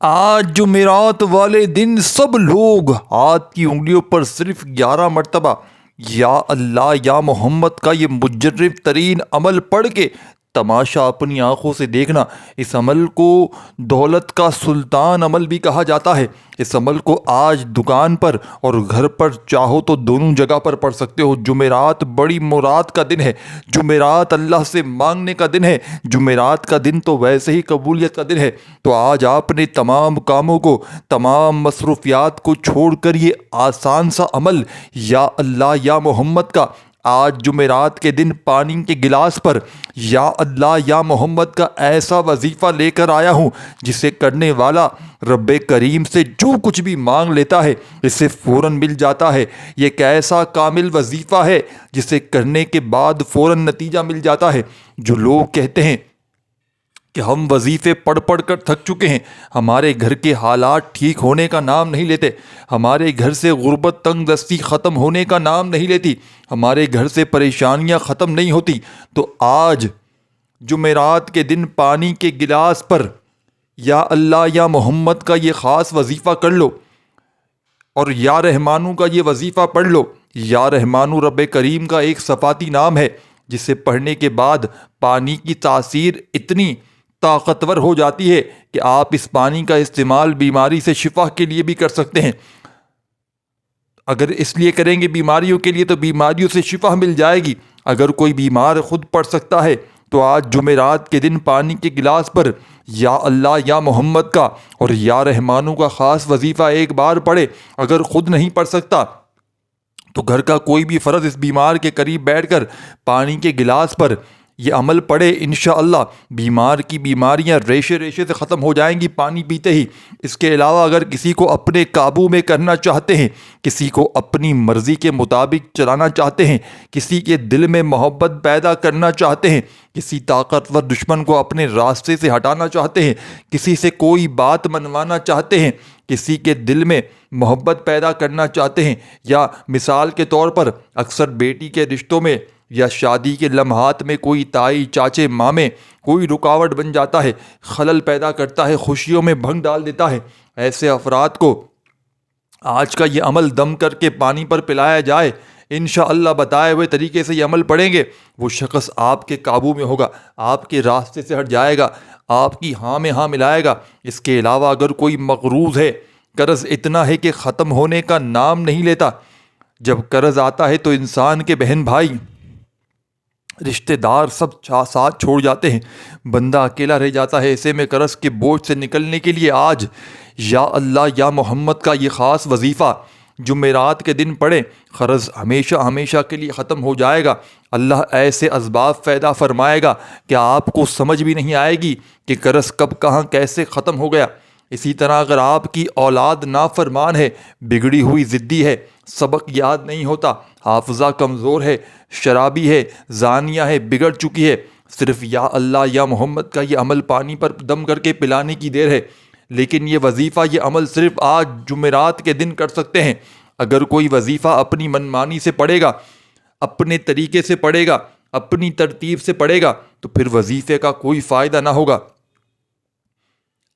آج جمعرات والے دن سب لوگ ہاتھ کی انگلیوں پر صرف 11 مرتبہ یا اللہ یا محمد کا یہ مجرب ترین عمل پڑھ کے تماشا اپنی آنکھوں سے دیکھنا۔ اس عمل کو دولت کا سلطان عمل بھی کہا جاتا ہے۔ اس عمل کو آج دکان پر اور گھر پر چاہو تو دونوں جگہ پر پڑھ سکتے ہو۔ جمعرات بڑی مراد کا دن ہے۔ جمعرات اللہ سے مانگنے کا دن ہے۔ جمعرات کا دن تو ویسے ہی قبولیت کا دن ہے۔ تو آج آپ نے تمام کاموں کو، تمام مصروفیات کو چھوڑ کر یہ آسان سا عمل یا اللہ یا محمد کا آج جمعرات کے دن پانی کے گلاس پر یا اللہ یا محمد کا ایسا وظیفہ لے کر آیا ہوں جسے کرنے والا رب کریم سے جو کچھ بھی مانگ لیتا ہے اسے فوراً مل جاتا ہے۔ یہ ایک ایسا کامل وظیفہ ہے جسے کرنے کے بعد فوراً نتیجہ مل جاتا ہے۔ جو لوگ کہتے ہیں کہ ہم وظیفے پڑھ پڑھ کر تھک چکے ہیں، ہمارے گھر کے حالات ٹھیک ہونے کا نام نہیں لیتے، ہمارے گھر سے غربت تنگ دستی ختم ہونے کا نام نہیں لیتی، ہمارے گھر سے پریشانیاں ختم نہیں ہوتی، تو آج جمعرات کے دن پانی کے گلاس پر یا اللہ یا محمد کا یہ خاص وظیفہ کر لو اور یا رحمانو کا یہ وظیفہ پڑھ لو۔ یا رحمانو رب کریم کا ایک صفاتی نام ہے جسے پڑھنے کے بعد پانی کی تاثیر اتنی طاقتور ہو جاتی ہے کہ آپ اس پانی کا استعمال بیماری سے شفا کے لیے بھی کر سکتے ہیں۔ اگر اس لیے کریں گے بیماریوں کے لیے تو بیماریوں سے شفا مل جائے گی۔ اگر کوئی بیمار خود پڑھ سکتا ہے تو آج جمعرات کے دن پانی کے گلاس پر یا اللہ یا محمد کا اور یا رحمانو کا خاص وظیفہ ایک بار پڑھے۔ اگر خود نہیں پڑھ سکتا تو گھر کا کوئی بھی فرد اس بیمار کے قریب بیٹھ کر پانی کے گلاس پر یہ عمل پڑھے، انشاءاللہ بیمار کی بیماریاں ریشے ریشے سے ختم ہو جائیں گی پانی پیتے ہی۔ اس کے علاوہ اگر کسی کو اپنے قابو میں کرنا چاہتے ہیں، کسی کو اپنی مرضی کے مطابق چلانا چاہتے ہیں، کسی کے دل میں محبت پیدا کرنا چاہتے ہیں، کسی طاقتور دشمن کو اپنے راستے سے ہٹانا چاہتے ہیں، کسی سے کوئی بات منوانا چاہتے ہیں، کسی کے دل میں محبت پیدا کرنا چاہتے ہیں، یا مثال کے طور پر اکثر بیٹی کے رشتوں میں یا شادی کے لمحات میں کوئی تائی چاچے مامے کوئی رکاوٹ بن جاتا ہے، خلل پیدا کرتا ہے، خوشیوں میں بھنگ ڈال دیتا ہے، ایسے افراد کو آج کا یہ عمل دم کر کے پانی پر پلایا جائے، انشاءاللہ بتائے ہوئے طریقے سے یہ عمل پڑھیں گے، وہ شخص آپ کے قابو میں ہوگا، آپ کے راستے سے ہٹ جائے گا، آپ کی ہاں میں ہاں ملائے گا۔ اس کے علاوہ اگر کوئی مقروض ہے، قرض اتنا ہے کہ ختم ہونے کا نام نہیں لیتا، جب قرض آتا ہے تو انسان کے بہن بھائی رشتہ دار سب ساتھ چھوڑ جاتے ہیں، بندہ اکیلا رہ جاتا ہے۔ ایسے میں قرض کے بوجھ سے نکلنے کے لیے آج یا اللہ یا محمد کا یہ خاص وظیفہ جمعرات کے دن پڑھیں، قرض ہمیشہ ہمیشہ کے لیے ختم ہو جائے گا۔ اللہ ایسے اسباب پیدا فرمائے گا کہ آپ کو سمجھ بھی نہیں آئے گی کہ قرض کب کہاں کیسے ختم ہو گیا۔ اسی طرح اگر آپ کی اولاد نافرمان ہے، بگڑی ہوئی ضدی ہے، سبق یاد نہیں ہوتا، حافظہ کمزور ہے، شرابی ہے، زانیہ ہے، بگڑ چکی ہے، صرف یا اللہ یا محمد کا یہ عمل پانی پر دم کر کے پلانے کی دیر ہے، لیکن یہ وظیفہ یہ عمل صرف آج جمعرات کے دن کر سکتے ہیں۔ اگر کوئی وظیفہ اپنی منمانی سے پڑھے گا، اپنے طریقے سے پڑھے گا، اپنی ترتیب سے پڑھے گا تو پھر وظیفے کا کوئی فائدہ نہ ہوگا۔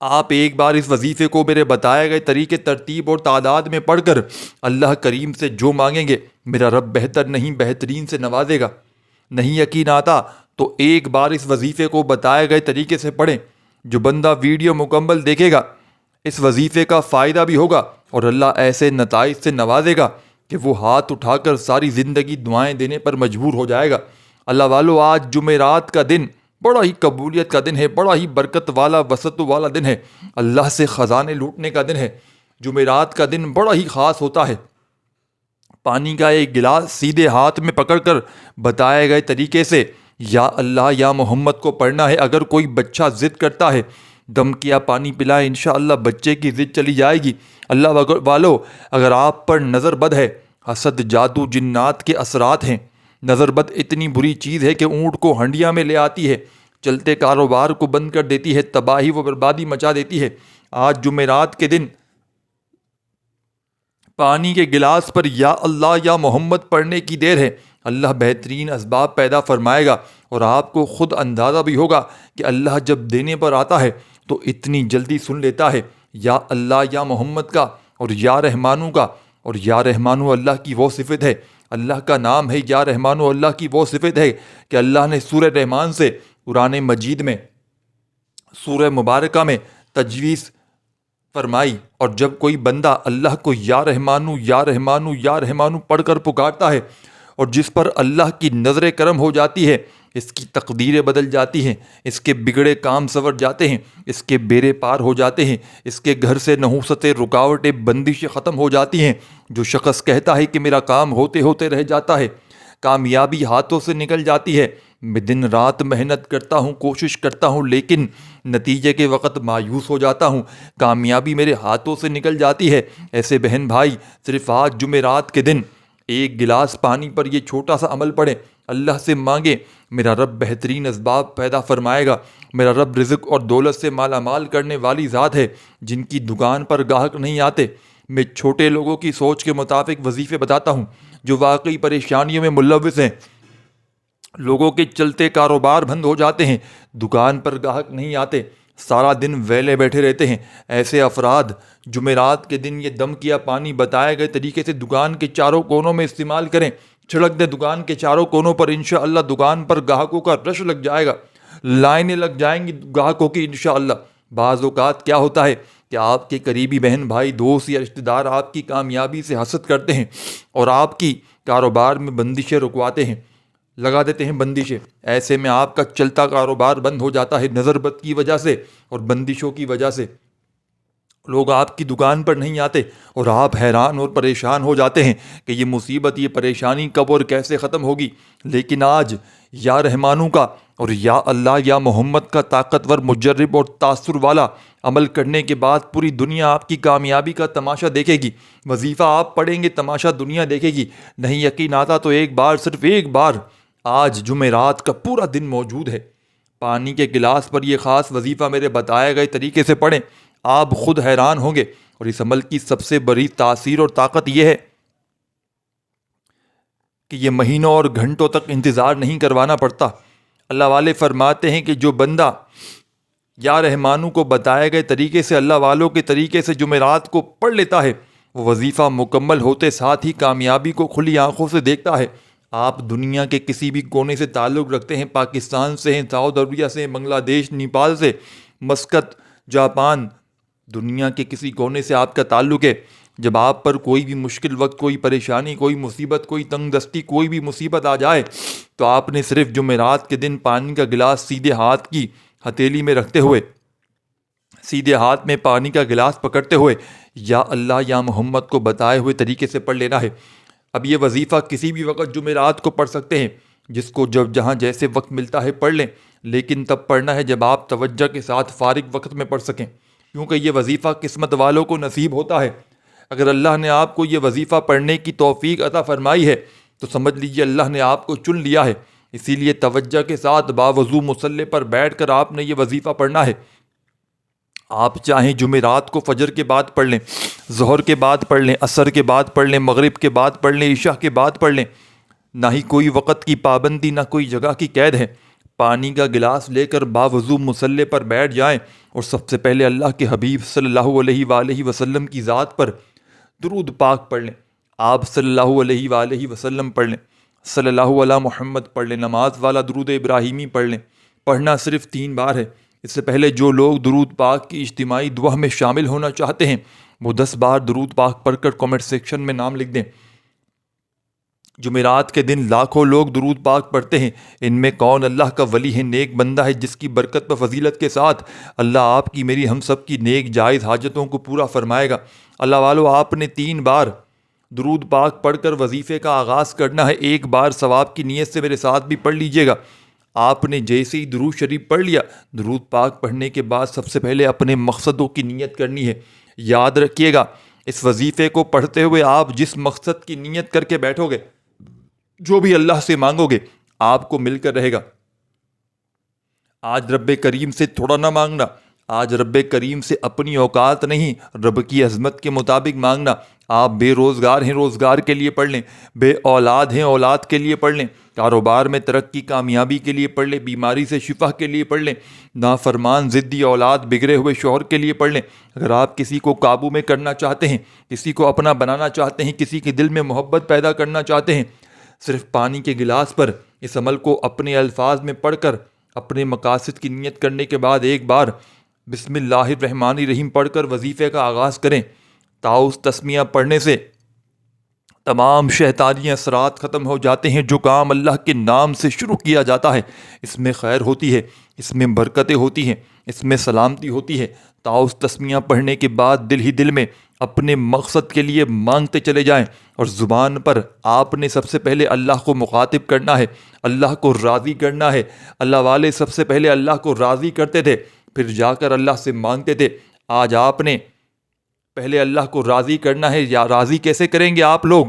آپ ایک بار اس وظیفے کو میرے بتائے گئے طریقے، ترتیب اور تعداد میں پڑھ کر اللہ کریم سے جو مانگیں گے میرا رب بہتر نہیں بہترین سے نوازے گا۔ نہیں یقین آتا تو ایک بار اس وظیفے کو بتائے گئے طریقے سے پڑھیں۔ جو بندہ ویڈیو مکمل دیکھے گا اس وظیفے کا فائدہ بھی ہوگا اور اللہ ایسے نتائج سے نوازے گا کہ وہ ہاتھ اٹھا کر ساری زندگی دعائیں دینے پر مجبور ہو جائے گا۔ اللہ والو، آج جمعرات کا دن بڑا ہی قبولیت کا دن ہے، بڑا ہی برکت والا وسعت والا دن ہے، اللہ سے خزانے لوٹنے کا دن ہے۔ جمعرات کا دن بڑا ہی خاص ہوتا ہے۔ پانی کا ایک گلاس سیدھے ہاتھ میں پکڑ کر بتائے گئے طریقے سے یا اللہ یا محمد کو پڑھنا ہے۔ اگر کوئی بچہ ضد کرتا ہے، دم کیا پانی پلائے، انشاءاللہ بچے کی ضد چلی جائے گی۔ اللہ والو، اگر آپ پر نظر بد ہے، حسد، جادو، جنات کے اثرات ہیں، نظر بد اتنی بری چیز ہے کہ اونٹ کو ہنڈیا میں لے آتی ہے، چلتے کاروبار کو بند کر دیتی ہے، تباہی و بربادی مچا دیتی ہے۔ آج جمعرات کے دن پانی کے گلاس پر یا اللہ یا محمد پڑھنے کی دیر ہے۔ اللہ بہترین اسباب پیدا فرمائے گا اور آپ کو خود اندازہ بھی ہوگا کہ اللہ جب دینے پر آتا ہے تو اتنی جلدی سن لیتا ہے، یا اللہ یا محمد کا اور یا رحمانو کا، اور یا رحمانو اللہ کی وہ صفت ہے، اللہ کا نام ہے یا رحمانو اللہ کی وہ صفت ہے کہ اللہ نے سورہ رحمان سے قرآن مجید میں سورہ مبارکہ میں تجویز فرمائی۔ اور جب کوئی بندہ اللہ کو یا رحمانو یا رحمانو یا رحمانو پڑھ کر پکارتا ہے اور جس پر اللہ کی نظر کرم ہو جاتی ہے، اس کی تقدیریں بدل جاتی ہیں، اس کے بگڑے کام سنور جاتے ہیں، اس کے بیڑے پار ہو جاتے ہیں، اس کے گھر سے نحوستیں، رکاوٹیں، بندشیں ختم ہو جاتی ہیں۔ جو شخص کہتا ہے کہ میرا کام ہوتے ہوتے رہ جاتا ہے، کامیابی ہاتھوں سے نکل جاتی ہے، میں دن رات محنت کرتا ہوں، کوشش کرتا ہوں، لیکن نتیجے کے وقت مایوس ہو جاتا ہوں، کامیابی میرے ہاتھوں سے نکل جاتی ہے، ایسے بہن بھائی صرف آج جمعرات کے دن ایک گلاس پانی پر یہ چھوٹا سا عمل پڑھیں، اللہ سے مانگیں، میرا رب بہترین اسباب پیدا فرمائے گا۔ میرا رب رزق اور دولت سے مالا مال کرنے والی ذات ہے، جن کی دکان پر گاہک نہیں آتے۔ میں چھوٹے لوگوں کی سوچ کے مطابق وظیفے بتاتا ہوں جو واقعی پریشانیوں میں ملوث ہیں۔ لوگوں کے چلتے کاروبار بند ہو جاتے ہیں، دکان پر گاہک نہیں آتے، سارا دن ویلے بیٹھے رہتے ہیں۔ ایسے افراد جمعرات کے دن یہ دم کیا پانی بتائے گئے طریقے سے دکان کے چاروں کونوں میں استعمال کریں، چھڑک دیں دکان کے چاروں کونوں پر، انشاءاللہ دکان پر گاہکوں کا رش لگ جائے گا، لائنیں لگ جائیں گی گاہکوں کی انشاءاللہ۔ بعض اوقات کیا ہوتا ہے کہ آپ کے قریبی بہن بھائی دوست یا رشتہ دار آپ کی کامیابی سے حسد کرتے ہیں اور آپ کی کاروبار میں بندشیں رکواتے ہیں، لگا دیتے ہیں بندشیں۔ ایسے میں آپ کا چلتا کاروبار بند ہو جاتا ہے، نظر بد کی وجہ سے اور بندشوں کی وجہ سے لوگ آپ کی دکان پر نہیں آتے اور آپ حیران اور پریشان ہو جاتے ہیں کہ یہ مصیبت، یہ پریشانی کب اور کیسے ختم ہوگی۔ لیکن آج یا رحمانو کا اور یا اللہ یا محمد کا طاقتور، مجرب اور تاثر والا عمل کرنے کے بعد پوری دنیا آپ کی کامیابی کا تماشا دیکھے گی۔ وظیفہ آپ پڑھیں گے، تماشا دنیا دیکھے گی۔ نہیں یقین آتا تو ایک بار، صرف ایک بار آج جمعرات کا پورا دن موجود ہے، پانی کے گلاس پر یہ خاص وظیفہ میرے بتائے گئے طریقے سے پڑھیں، آپ خود حیران ہوں گے۔ اور اس عمل کی سب سے بڑی تاثیر اور طاقت یہ ہے کہ یہ مہینوں اور گھنٹوں تک انتظار نہیں کروانا پڑتا۔ اللہ والے فرماتے ہیں کہ جو بندہ یا رحمانو کو بتائے گئے طریقے سے، اللہ والوں کے طریقے سے جمعرات کو پڑھ لیتا ہے، وہ وظیفہ مکمل ہوتے ساتھ ہی کامیابی کو کھلی آنکھوں سے دیکھتا ہے۔ آپ دنیا کے کسی بھی کونے سے تعلق رکھتے ہیں، پاکستان سے ہیں، سعودی عربیہ سے، بنگلہ دیش، نیپال سے، مسقط، جاپان، دنیا کے کسی کونے سے آپ کا تعلق ہے، جب آپ پر کوئی بھی مشکل وقت، کوئی پریشانی، کوئی مصیبت، کوئی تنگ دستی، کوئی بھی مصیبت آ جائے تو آپ نے صرف جمعرات کے دن پانی کا گلاس سیدھے ہاتھ کی ہتھیلی میں رکھتے ہوئے، سیدھے ہاتھ میں پانی کا گلاس پکڑتے ہوئے یا اللہ یا محمد کو بتائے ہوئے طریقے سے پڑھ لینا ہے۔ اب یہ وظیفہ کسی بھی وقت جمعرات کو پڑھ سکتے ہیں، جس کو جب جہاں جیسے وقت ملتا ہے پڑھ لیں، لیکن تب پڑھنا ہے جب آپ توجہ کے ساتھ فارغ وقت میں پڑھ سکیں، کیونکہ یہ وظیفہ قسمت والوں کو نصیب ہوتا ہے۔ اگر اللہ نے آپ کو یہ وظیفہ پڑھنے کی توفیق عطا فرمائی ہے تو سمجھ لیجیے اللہ نے آپ کو چن لیا ہے۔ اسی لیے توجہ کے ساتھ باوضو مصلی پر بیٹھ کر آپ نے یہ وظیفہ پڑھنا ہے۔ آپ چاہیں جمعرات کو فجر کے بعد پڑھ لیں، ظہر کے بعد پڑھ لیں، عصر کے بعد پڑھ لیں، مغرب کے بعد پڑھ لیں، عشاء کے بعد پڑھ لیں، نہ ہی کوئی وقت کی پابندی، نہ کوئی جگہ کی قید ہے۔ پانی کا گلاس لے کر باوضو مصلی پر بیٹھ جائیں اور سب سے پہلے اللہ کے حبیب صلی اللہ علیہ وآلہ وسلم کی ذات پر درود پاک پڑھ لیں۔ آپ صلی اللہ علیہ وآلہ وسلم پڑھ لیں، صلی اللہ علی محمد پڑھ لیں، نماز والا درود ابراہیمی پڑھ لیں۔ پڑھنا صرف 3 بار ہے۔ اس سے پہلے جو لوگ درود پاک کی اجتماعی دعا میں شامل ہونا چاہتے ہیں وہ 10 بار درود پاک پڑھ کر کامنٹ سیکشن میں نام لکھ دیں۔ جمعرات کے دن لاکھوں لوگ درود پاک پڑھتے ہیں، ان میں کون اللہ کا ولی ہے، نیک بندہ ہے جس کی برکت و فضیلت کے ساتھ اللہ آپ کی، میری، ہم سب کی نیک جائز حاجتوں کو پورا فرمائے گا۔ اللہ والو، آپ نے 3 بار درود پاک پڑھ کر وظیفے کا آغاز کرنا ہے۔ 1 بار ثواب کی نیت سے میرے ساتھ بھی پڑھ لیجئے گا۔ آپ نے جیسے ہی درود شریف پڑھ لیا، درود پاک پڑھنے کے بعد سب سے پہلے اپنے مقصدوں کی نیت کرنی ہے۔ یاد رکھیے گا، اس وظیفے کو پڑھتے ہوئے آپ جس مقصد کی نیت کر کے بیٹھو گے، جو بھی اللہ سے مانگو گے آپ کو مل کر رہے گا۔ آج رب کریم سے تھوڑا نہ مانگنا، آج رب کریم سے اپنی اوقات نہیں، رب کی عظمت کے مطابق مانگنا۔ آپ بے روزگار ہیں، روزگار کے لیے پڑھ لیں، بے اولاد ہیں، اولاد کے لیے پڑھ لیں، کاروبار میں ترقی کامیابی کے لیے پڑھ لیں، بیماری سے شفا کے لیے پڑھ لیں، نافرمان ضدی اولاد بگڑے ہوئے شوہر کے لیے پڑھ لیں۔ اگر آپ کسی کو قابو میں کرنا چاہتے ہیں، کسی کو اپنا بنانا چاہتے ہیں، کسی کے دل میں محبت پیدا کرنا چاہتے ہیں، صرف پانی کے گلاس پر اس عمل کو اپنے الفاظ میں پڑھ کر اپنے مقاصد کی نیت کرنے کے بعد ایک بار بسم اللہ الرحمن الرحیم پڑھ کر وظیفے کا آغاز کریں۔ تعوذ تسمیہ پڑھنے سے تمام شیطانی اثرات ختم ہو جاتے ہیں۔ جو کام اللہ کے نام سے شروع کیا جاتا ہے اس میں خیر ہوتی ہے، اس میں برکتیں ہوتی ہیں، اس میں سلامتی ہوتی ہے۔ تعوذ تسمیہ پڑھنے کے بعد دل ہی دل میں اپنے مقصد کے لیے مانگتے چلے جائیں، اور زبان پر آپ نے سب سے پہلے اللہ کو مخاطب کرنا ہے، اللہ کو راضی کرنا ہے۔ اللہ والے سب سے پہلے اللہ کو راضی کرتے تھے، پھر جا کر اللہ سے مانگتے تھے۔ آج آپ نے پہلے اللہ کو راضی کرنا ہے۔ یا راضی کیسے کریں گے آپ لوگ؟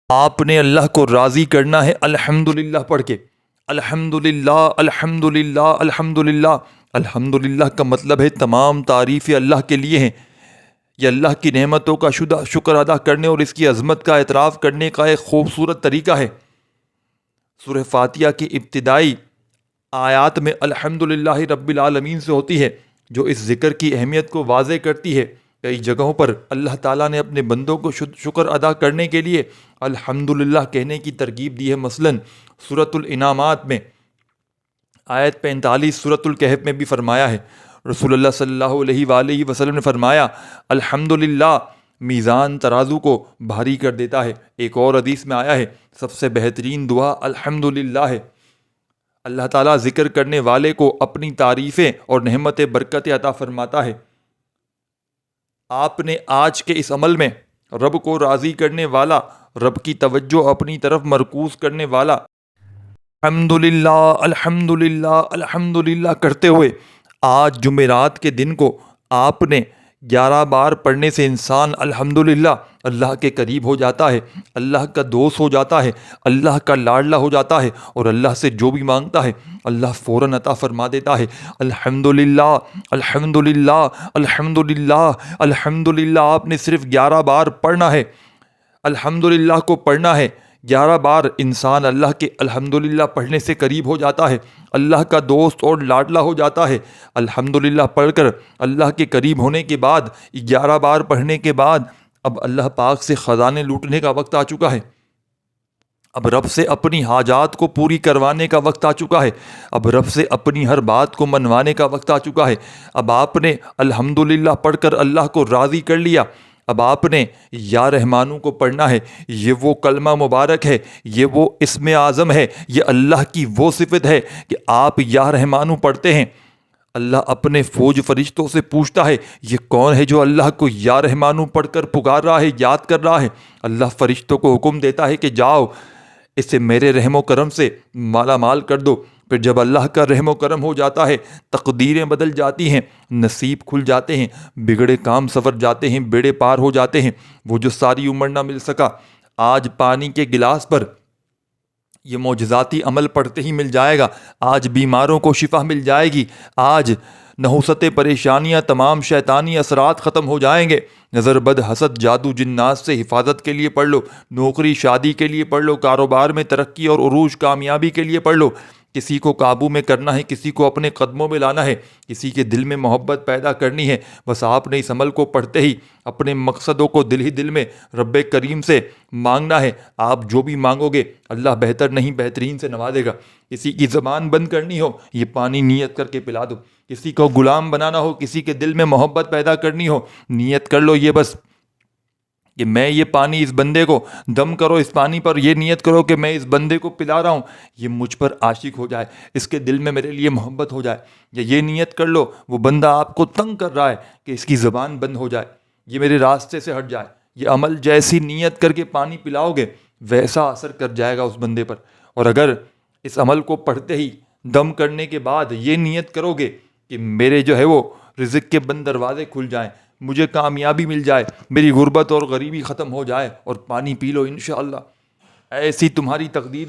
آپ نے اللہ کو راضی کرنا ہے الحمدللہ پڑھ کے۔ الحمدللہ الحمدللہ الحمدللہ۔ الحمدللہ کا مطلب ہے تمام تعریفیں اللہ کے لیے ہیں۔ یہ اللہ کی نعمتوں کا شکر ادا کرنے اور اس کی عظمت کا اعتراف کرنے کا ایک خوبصورت طریقہ ہے۔ سورہ فاتحہ کی ابتدائی آیات میں الحمدللہ رب العالمین سے ہوتی ہے، جو اس ذکر کی اہمیت کو واضح کرتی ہے۔ کئی جگہوں پر اللہ تعالیٰ نے اپنے بندوں کو شکر ادا کرنے کے لیے الحمدللہ کہنے کی ترغیب دی ہے۔ مثلاً سورۃ الانعامات میں آیت 45، سورۃ الکہف میں بھی فرمایا ہے۔ رسول اللہ صلی اللہ علیہ وآلہ وسلم نے فرمایا الحمدللہ میزان ترازو کو بھاری کر دیتا ہے۔ ایک اور حدیث میں آیا ہے سب سے بہترین دعا الحمدللہ ہے۔ اللہ تعالیٰ ذکر کرنے والے کو اپنی تعریفیں اور نعمت برکت عطا فرماتا ہے۔ آپ نے آج کے اس عمل میں رب کو راضی کرنے والا، رب کی توجہ اپنی طرف مرکوز کرنے والا الحمدللہ الحمدللہ الحمدللہ کرتے ہوئے آج جمعرات کے دن کو آپ نے 11 بار پڑھنے سے انسان الحمدللہ اللہ کے قریب ہو جاتا ہے، اللہ کا دوست ہو جاتا ہے، اللہ کا لاڈلا ہو جاتا ہے، اور اللہ سے جو بھی مانگتا ہے اللہ فوراً عطا فرما دیتا ہے۔ الحمدللہ الحمدللہ الحمدللہ الحمدللہ آپ نے صرف 11 بار پڑھنا ہے۔ الحمدللہ کو پڑھنا ہے 11 بار، انسان اللہ کے الحمدللہ پڑھنے سے قریب ہو جاتا ہے، اللہ کا دوست اور لاڈلا ہو جاتا ہے۔ الحمدللہ پڑھ کر اللہ کے قریب ہونے کے بعد 11 بار پڑھنے کے بعد اب اللہ پاک سے خزانے لوٹنے کا وقت آ چکا ہے۔ اب رب سے اپنی حاجات کو پوری کروانے کا وقت آ چکا ہے۔ اب رب سے اپنی ہر بات کو منوانے کا وقت آ چکا ہے۔ اب آپ نے الحمدللہ پڑھ کر اللہ کو راضی کر لیا۔ اب آپ نے یا رحمانو کو پڑھنا ہے۔ یہ وہ کلمہ مبارک ہے، یہ وہ اسم اعظم ہے، یہ اللہ کی وہ صفت ہے کہ آپ یا رحمانو پڑھتے ہیں، اللہ اپنے فوج فرشتوں سے پوچھتا ہے یہ کون ہے جو اللہ کو یا رحمانو پڑھ کر پکار رہا ہے، یاد کر رہا ہے۔ اللہ فرشتوں کو حکم دیتا ہے کہ جاؤ اسے میرے رحم و کرم سے مالا مال کر دو۔ پھر جب اللہ کا رحم و کرم ہو جاتا ہے، تقدیریں بدل جاتی ہیں، نصیب کھل جاتے ہیں، بگڑے کام سنور جاتے ہیں، بیڑے پار ہو جاتے ہیں۔ وہ جو ساری عمر نہ مل سکا آج پانی کے گلاس پر یہ معجزاتی عمل پڑھتے ہی مل جائے گا۔ آج بیماروں کو شفا مل جائے گی، آج نحوست پریشانیاں، تمام شیطانی اثرات ختم ہو جائیں گے۔ نظر بد، حسد، جادو، جنات سے حفاظت کے لیے پڑھ لو، نوکری شادی کے لیے پڑھ لو، کاروبار میں ترقی اور عروج کامیابی کے لیے پڑھ لو۔ کسی کو قابو میں کرنا ہے، کسی کو اپنے قدموں میں لانا ہے، کسی کے دل میں محبت پیدا کرنی ہے، بس آپ نے اس عمل کو پڑھتے ہی اپنے مقصدوں کو دل ہی دل میں رب کریم سے مانگنا ہے۔ آپ جو بھی مانگو گے اللہ بہتر نہیں بہترین سے نوازے گا۔ کسی کی زبان بند کرنی ہو یہ پانی نیت کر کے پلا دو، کسی کو غلام بنانا ہو، کسی کے دل میں محبت پیدا کرنی ہو، نیت کر لو یہ بس کہ میں یہ پانی اس بندے کو دم کرو، اس پانی پر یہ نیت کرو کہ میں اس بندے کو پلا رہا ہوں، یہ مجھ پر عاشق ہو جائے، اس کے دل میں میرے لیے محبت ہو جائے۔ یا یہ نیت کر لو وہ بندہ آپ کو تنگ کر رہا ہے کہ اس کی زبان بند ہو جائے، یہ میرے راستے سے ہٹ جائے۔ یہ عمل جیسی نیت کر کے پانی پلاؤ گے ویسا اثر کر جائے گا اس بندے پر۔ اور اگر اس عمل کو پڑھتے ہی دم کرنے کے بعد یہ نیت کرو گے کہ میرے جو ہے وہ رزق کے بند دروازے کھل جائیں، مجھے کامیابی مل جائے، میری غربت اور غریبی ختم ہو جائے، اور پانی پی لو انشاءاللہ، ایسی تمہاری تقدیر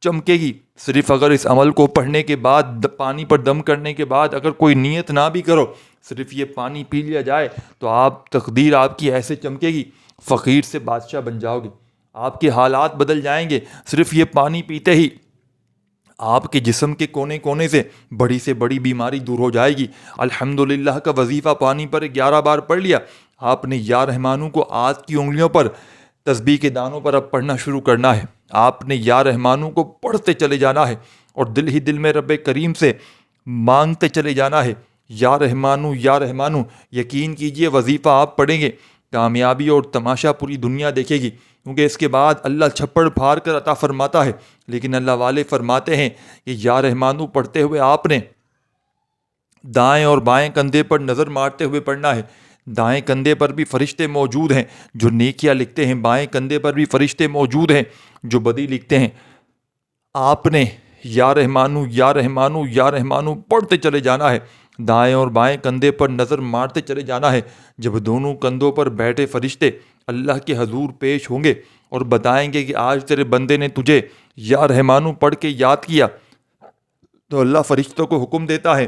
چمکے گی۔ صرف اگر اس عمل کو پڑھنے کے بعد، پانی پر دم کرنے کے بعد اگر کوئی نیت نہ بھی کرو، صرف یہ پانی پی لیا جائے تو تقدیر آپ کی ایسے چمکے گی، فقیر سے بادشاہ بن جاؤ گے۔ آپ کے حالات بدل جائیں گے. صرف یہ پانی پیتے ہی آپ کے جسم کے کونے کونے سے بڑی بیماری دور ہو جائے گی. الحمدللہ کا وظیفہ پانی پر 11 بار پڑھ لیا. آپ نے یا رحمانو کو ہاتھ کی انگلیوں پر تسبیح کے دانوں پر اب پڑھنا شروع کرنا ہے. آپ نے یا رحمانو کو پڑھتے چلے جانا ہے اور دل ہی دل میں رب کریم سے مانگتے چلے جانا ہے. یا رحمانو یا رحمانو. یقین کیجئے وظیفہ آپ پڑھیں گے کامیابی اور تماشا پوری دنیا دیکھے گی، کیونکہ اس کے بعد اللہ چھپڑ پھاڑ کر عطا فرماتا ہے. لیکن اللہ والے فرماتے ہیں کہ یا رحمانو پڑھتے ہوئے آپ نے دائیں اور بائیں کندھے پر نظر مارتے ہوئے پڑھنا ہے. دائیں کندھے پر بھی فرشتے موجود ہیں جو نیکیاں لکھتے ہیں، بائیں کندھے پر بھی فرشتے موجود ہیں جو بدی لکھتے ہیں. آپ نے یا رحمانو یا رحمانو یا رحمانو پڑھتے چلے جانا ہے، دائیں اور بائیں کندھے پر نظر مارتے چلے جانا ہے. جب دونوں کندھوں پر بیٹھے فرشتے اللہ کے حضور پیش ہوں گے اور بتائیں گے کہ آج تیرے بندے نے تجھے یا رحمانو پڑھ کے یاد کیا، تو اللہ فرشتوں کو حکم دیتا ہے،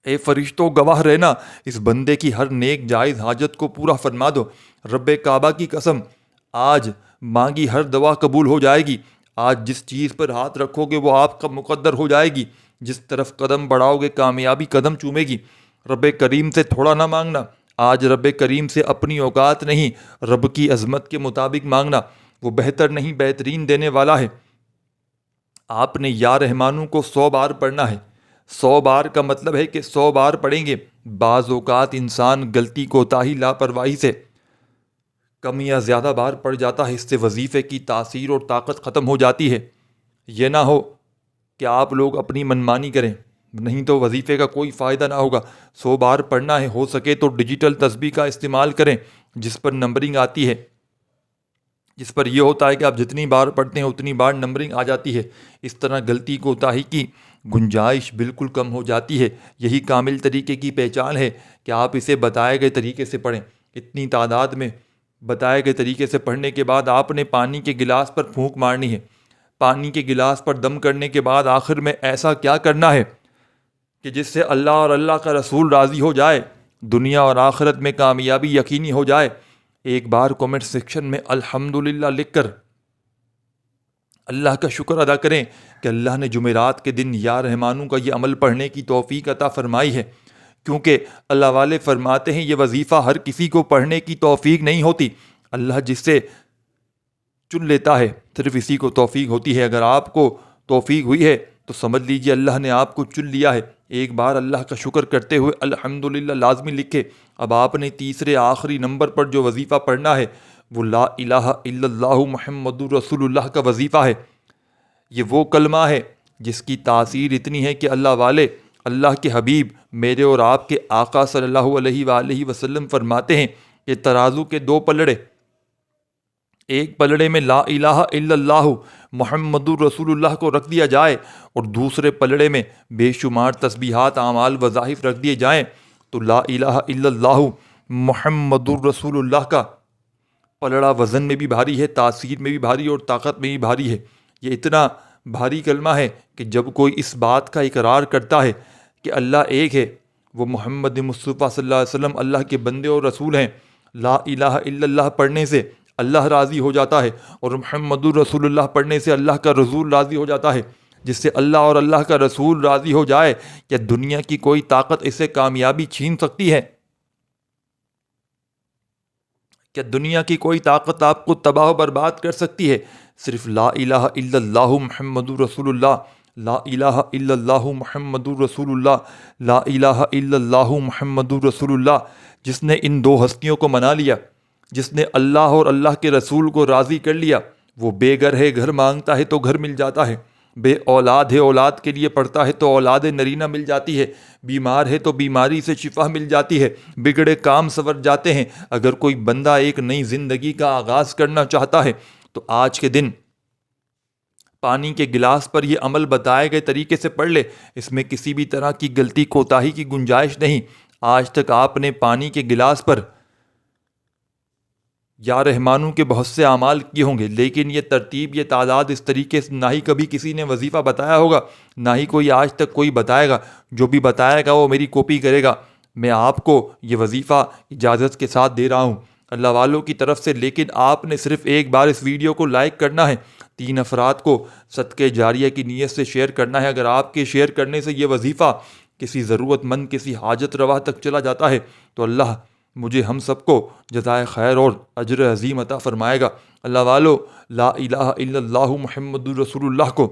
اے فرشتوں گواہ رہنا، اس بندے کی ہر نیک جائز حاجت کو پورا فرما دو. رب کعبہ کی قسم، آج مانگی ہر دعا قبول ہو جائے گی. آج جس چیز پر ہاتھ رکھو گے وہ آپ کا مقدر ہو جائے گی. جس طرف قدم بڑھاؤ گے کامیابی قدم چومے گی. رب کریم سے تھوڑا نہ مانگنا. آج رب کریم سے اپنی اوقات نہیں، رب کی عظمت کے مطابق مانگنا. وہ بہتر نہیں بہترین دینے والا ہے. آپ نے یا رحمانو کو 100 بار پڑھنا ہے. 100 بار کا مطلب ہے کہ 100 بار پڑھیں گے. بعض اوقات انسان غلطی کوتاہی لاپرواہی سے کم یا زیادہ بار پڑھ جاتا ہے، اس سے وظیفے کی تاثیر اور طاقت ختم ہو جاتی ہے. یہ نہ ہو کہ آپ لوگ اپنی منمانی کریں، نہیں تو وظیفے کا کوئی فائدہ نہ ہوگا. 100 بار پڑھنا ہے، ہو سکے تو ڈیجیٹل تسبیح کا استعمال کریں جس پر نمبرنگ آتی ہے، جس پر یہ ہوتا ہے کہ آپ جتنی بار پڑھتے ہیں اتنی بار نمبرنگ آ جاتی ہے. اس طرح غلطی کوتاہی کی گنجائش بالکل کم ہو جاتی ہے. یہی کامل طریقے کی پہچان ہے کہ آپ اسے بتائے گئے طریقے سے پڑھیں. اتنی تعداد میں بتائے گئے طریقے سے پڑھنے کے بعد آپ نے پانی کے گلاس پر پھونک مارنی ہے. پانی کے گلاس پر دم کرنے کے بعد آخر میں ایسا کیا کرنا ہے کہ جس سے اللہ اور اللہ کا رسول راضی ہو جائے، دنیا اور آخرت میں کامیابی یقینی ہو جائے. ایک بار کومنٹ سیکشن میں الحمدللہ لکھ کر اللہ کا شکر ادا کریں کہ اللہ نے جمعرات کے دن یا رحمانو کا یہ عمل پڑھنے کی توفیق عطا فرمائی ہے. کیونکہ اللہ والے فرماتے ہیں یہ وظیفہ ہر کسی کو پڑھنے کی توفیق نہیں ہوتی، اللہ جس سے چن لیتا ہے صرف اسی کو توفیق ہوتی ہے. اگر آپ کو توفیق ہوئی ہے تو سمجھ لیجئے اللہ نے آپ کو چن لیا ہے. ایک بار اللہ کا شکر کرتے ہوئے الحمدللہ لازمی لکھے. اب آپ نے تیسرے آخری نمبر پر جو وظیفہ پڑھنا ہے وہ لا الہ الا اللہ محمد رسول اللہ کا وظیفہ ہے. یہ وہ کلمہ ہے جس کی تاثیر اتنی ہے کہ اللہ والے، اللہ کے حبیب، میرے اور آپ کے آقا صلی اللہ علیہ وآلہ وسلم فرماتے ہیں کہ ترازو کے 2 پلڑے، ایک پلڑے میں لا الہ الا اللہ محمد رسول اللہ کو رکھ دیا جائے اور دوسرے پلڑے میں بے شمار تسبیحات، اعمال، وظائف رکھ دیے جائیں، تو لا الہ الا اللہ محمد رسول اللہ کا پلڑا وزن میں بھی بھاری ہے، تاثیر میں بھی بھاری اور طاقت میں بھی بھاری ہے. یہ اتنا بھاری کلمہ ہے کہ جب کوئی اس بات کا اقرار کرتا ہے کہ اللہ ایک ہے، وہ محمد مصطفیٰ صلی اللہ علیہ وسلم اللہ کے بندے اور رسول ہیں، لا الہ الا اللہ پڑھنے سے اللہ راضی ہو جاتا ہے اور محمد رسول اللہ پڑھنے سے اللہ کا رسول راضی ہو جاتا ہے. جس سے اللہ اور اللہ کا رسول راضی ہو جائے، کیا دنیا کی کوئی طاقت اسے کامیابی چھین سکتی ہے؟ کیا دنیا کی کوئی طاقت آپ کو تباہ و برباد کر سکتی ہے؟ صرف لا الہ الا اللہ محمد رسول اللہ، لا الہ الا اللہ محمد رسول اللہ، لا الہ الا اللہ محمد رسول اللہ. جس نے ان 2 ہستیوں کو منا لیا، جس نے اللہ اور اللہ کے رسول کو راضی کر لیا، وہ بے گھر ہے، گھر مانگتا ہے تو گھر مل جاتا ہے، بے اولاد ہے، اولاد کے لیے پڑھتا ہے تو اولاد نرینہ مل جاتی ہے، بیمار ہے تو بیماری سے شفا مل جاتی ہے، بگڑے کام سنور جاتے ہیں. اگر کوئی بندہ ایک نئی زندگی کا آغاز کرنا چاہتا ہے تو آج کے دن پانی کے گلاس پر یہ عمل بتائے گئے طریقے سے پڑھ لے. اس میں کسی بھی طرح کی غلطی کوتاہی کی گنجائش نہیں. آج تک آپ نے پانی کے گلاس پر یا رحمانو کے بہت سے اعمال کیے ہوں گے، لیکن یہ ترتیب، یہ تعداد اس طریقے سے نہ ہی کبھی کسی نے وظیفہ بتایا ہوگا، نہ ہی کوئی آج تک کوئی بتائے گا. جو بھی بتائے گا وہ میری کاپی کرے گا. میں آپ کو یہ وظیفہ اجازت کے ساتھ دے رہا ہوں. اللہ والوں کی طرف سے، لیکن آپ نے صرف ایک بار اس ویڈیو کو لائک کرنا ہے، 3 افراد کو صدقے جاریہ کی نیت سے شیئر کرنا ہے۔ اگر آپ کے شیئر کرنے سے یہ وظیفہ کسی ضرورت مند، کسی حاجت روا تک چلا جاتا ہے تو اللہ مجھے ہم سب کو جزائے خیر اور اجر عظیم عطا فرمائے گا۔ اللہ والو، لا الہ الا اللہ محمد رسول اللہ کو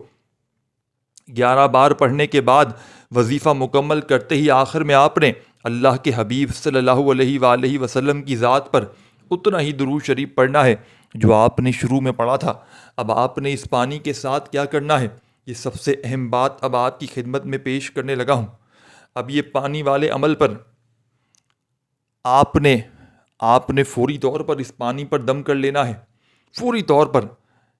11 بار پڑھنے کے بعد وظیفہ مکمل کرتے ہی آخر میں آپ نے اللہ کے حبیب صلی اللہ علیہ وآلہ وسلم کی ذات پر اتنا ہی درود شریف پڑھنا ہے جو آپ نے شروع میں پڑھا تھا۔ اب آپ نے اس پانی کے ساتھ کیا کرنا ہے، یہ سب سے اہم بات اب آپ کی خدمت میں پیش کرنے لگا ہوں۔ اب یہ پانی والے عمل پر آپ نے فوری طور پر اس پانی پر دم کر لینا ہے، فوری طور پر۔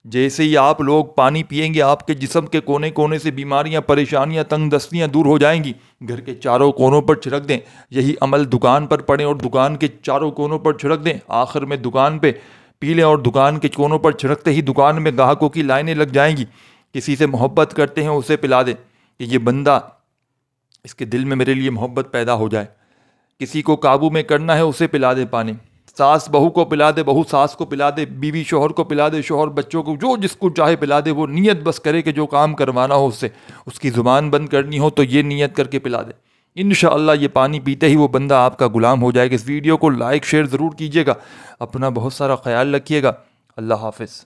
جیسے ہی آپ لوگ پانی پئیں گے، آپ کے جسم کے کونے کونے سے بیماریاں، پریشانیاں، تنگ دستیاں دور ہو جائیں گی۔ گھر کے چاروں کونوں پر چھڑک دیں، یہی عمل دکان پر پڑیں اور دکان کے چاروں کونوں پر چھڑک دیں، آخر میں دکان پہ پی لیں اور دکان کے کونوں پر چھڑکتے ہی دکان میں گاہکوں کی لائنیں لگ جائیں گی۔ کسی سے محبت کرتے ہیں اسے پلا دیں کہ یہ بندہ، اس کے دل میں میرے لیے محبت پیدا ہو جائے۔ کسی کو قابو میں کرنا ہے اسے پلا دے پانی، ساس بہو کو پلا دے، بہو ساس کو پلا دے، بیوی شوہر کو پلا دے، شوہر بچوں کو، جو جس کو چاہے پلا دے۔ وہ نیت بس کرے کہ جو کام کروانا ہو اس سے، اس کی زبان بند کرنی ہو تو یہ نیت کر کے پلا دے۔ انشاءاللہ یہ پانی پیتے ہی وہ بندہ آپ کا غلام ہو جائے گا۔ اس ویڈیو کو لائک شیئر ضرور کیجیے گا، اپنا بہت سارا خیال رکھیے گا۔ اللہ حافظ۔